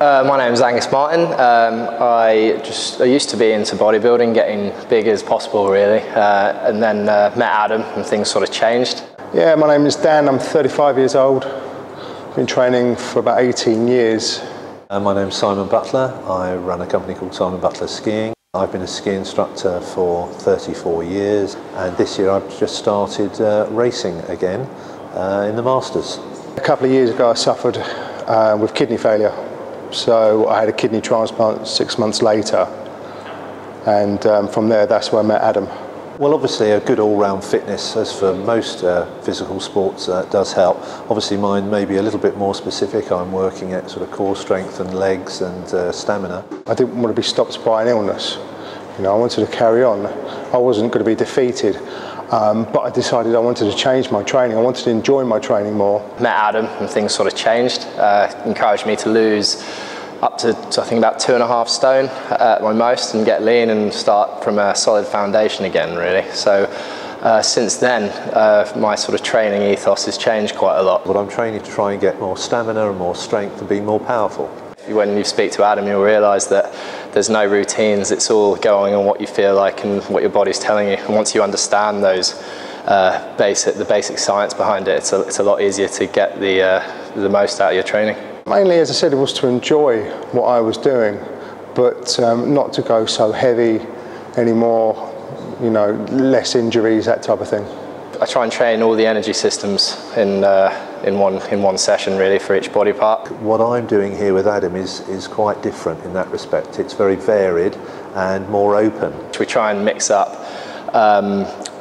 My name's Angus Martin. I used to be into bodybuilding, getting big as possible really, and then met Adam and things sort of changed. Yeah, my name is Dan, I'm 35 years old, been training for about 18 years. My name's Simon Butler. I run a company called Simon Butler Skiing. I've been a ski instructor for 34 years and this year I've just started racing again in the Masters. A couple of years ago I suffered with kidney failure, so I had a kidney transplant 6 months later, and from there that's where I met Adam. Well, obviously a good all-round fitness, as for most physical sports, does help. Obviously mine may be a little bit more specific. I'm working at sort of core strength and legs and stamina. I didn't want to be stopped by an illness. You know, I wanted to carry on. I wasn't going to be defeated, but I decided I wanted to change my training. I wanted to enjoy my training more. Met Adam and things sort of changed. Encouraged me to lose up to I think about 2.5 stone at my most and get lean and start from a solid foundation again really. So since then my sort of training ethos has changed quite a lot. But I'm training to try and get more stamina and more strength and be more powerful. When you speak to Adam you'll realise that there's no routines, it's all going on what you feel like and what your body's telling you, and once you understand those the basic science behind it, it's a lot easier to get the most out of your training. Mainly, as I said, it was to enjoy what I was doing, but not to go so heavy anymore, you know, less injuries, that type of thing. I try and train all the energy systems in one session really for each body part. What I'm doing here with Adam is quite different in that respect. It's very varied and more open. We try and mix up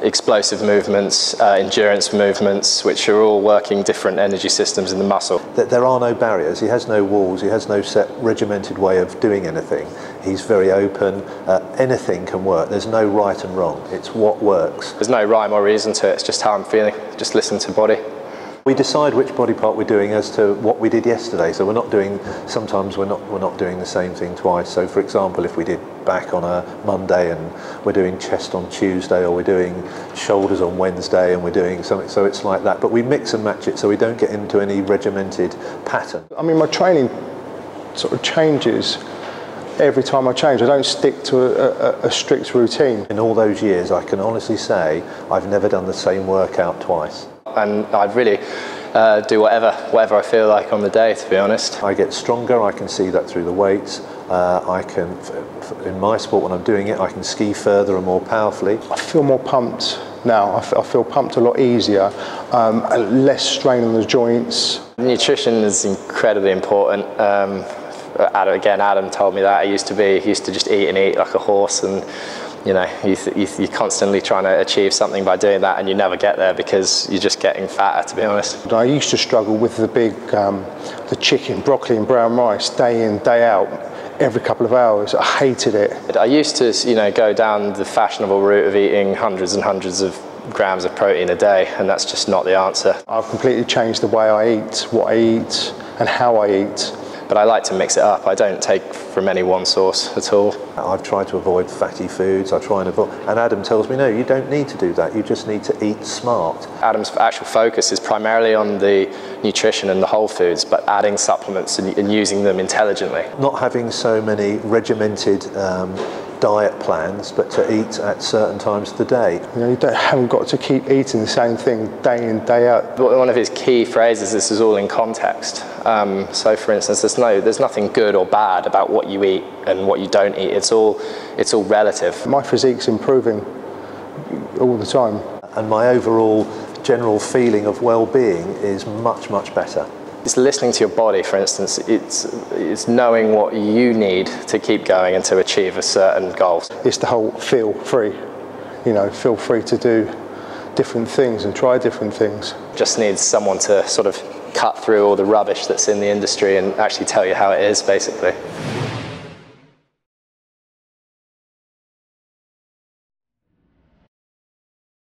explosive movements, endurance movements, which are all working different energy systems in the muscle. There are no barriers, he has no walls, he has no set regimented way of doing anything. He's very open, anything can work, there's no right and wrong, it's what works. There's no rhyme or reason to it, it's just how I'm feeling, just listen to body. We decide which body part we're doing as to what we did yesterday, so sometimes we're not doing the same thing twice. So for example, if we did back on a Monday and we're doing chest on Tuesday, or we're doing shoulders on Wednesday and we're doing something, so it's like that. But we mix and match it so we don't get into any regimented pattern. I mean, my training sort of changes every time I change. I don't stick to a strict routine. In all those years, I can honestly say I've never done the same workout twice. And I really do whatever I feel like on the day, to be honest. I get stronger, I can see that through the weights. In my sport, when I'm doing it, I can ski further and more powerfully. I feel more pumped now. I feel pumped a lot easier, less strain on the joints. Nutrition is incredibly important. Adam told me that. He used to just eat and eat like a horse, and you know, you're constantly trying to achieve something by doing that, and you never get there because you're just getting fatter, to be honest. I used to struggle with the chicken, broccoli and brown rice day in, day out, every couple of hours. I hated it. I used to, you know, go down the fashionable route of eating hundreds and hundreds of grams of protein a day, and that's just not the answer. I've completely changed the way I eat, what I eat and how I eat. But I like to mix it up. I don't take from any one source at all. I've tried to avoid fatty foods, and Adam tells me, no, you don't need to do that, you just need to eat smart. Adam's actual focus is primarily on the nutrition and the whole foods, but adding supplements and using them intelligently. Not having so many regimented diet plans, but to eat at certain times of the day. You know, haven't got to keep eating the same thing day in, day out. One of his key phrases, this is all in context. So for instance, there's nothing good or bad about what you eat and what you don't eat. It's all relative. My physique's improving all the time. And my overall general feeling of well-being is much, much better. It's listening to your body, for instance. It's knowing what you need to keep going and to achieve a certain goal. It's the whole feel free. You know, feel free to do different things and try different things. Just needs someone to sort of cut through all the rubbish that's in the industry and actually tell you how it is, basically.